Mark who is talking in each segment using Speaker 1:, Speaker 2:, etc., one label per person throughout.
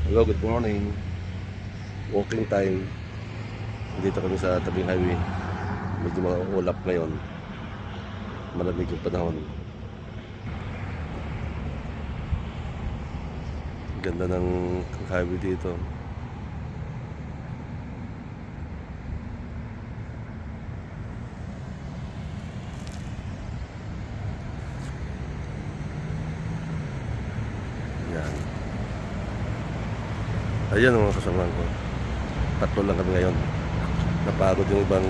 Speaker 1: Hello, good morning. Walking time. Dito kami sa tabing highway. Medyo maulap ngayon. Malamig yung panahon. Ganda ng highway dito. Yan. Ayan ang mga kasamahan ko. Tatlo lang kami ngayon. Napagod yung ibang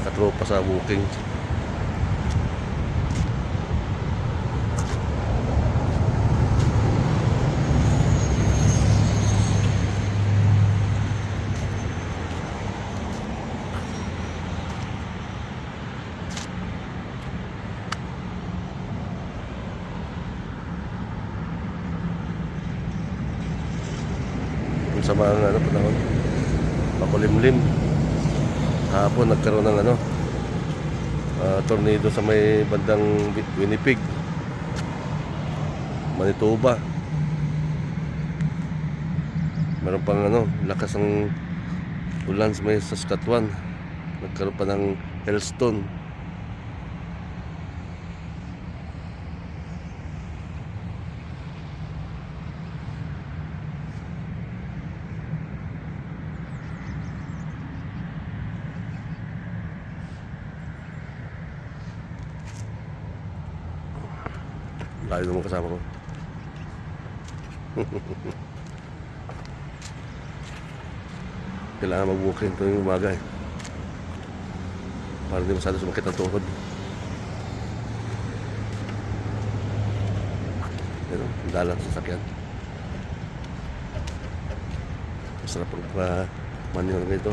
Speaker 1: katropa sa walking. Sa mga panahon, makulimlim. Hapon nagkaroon ng tornado sa may bandang Winnipeg, Manitoba. Meron pang lakas ng ulan sa may Saskatchewan. Nagkaroon pa ng hailstone. Layo naman kasama ko. Kailangan mag-walking ito yung umaga para di masyado sumakit ang tuhod. Dalang sasakyan. Masarap pag manual ganito.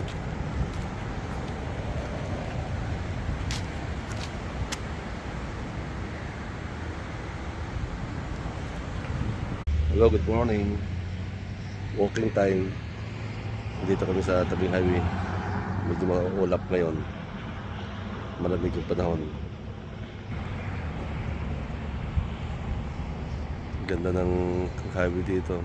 Speaker 1: Hello, good morning. Walking time. Dito kami sa tabing highway. Medyo maulap ngayon. Malamig yung panahon. Ganda ng highway dito.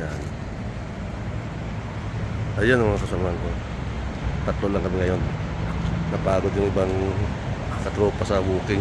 Speaker 1: Yan. Ayan ang mga kasamahan ko. Tatlo lang kami ngayon. Napagod yung ibang katropa sa walking.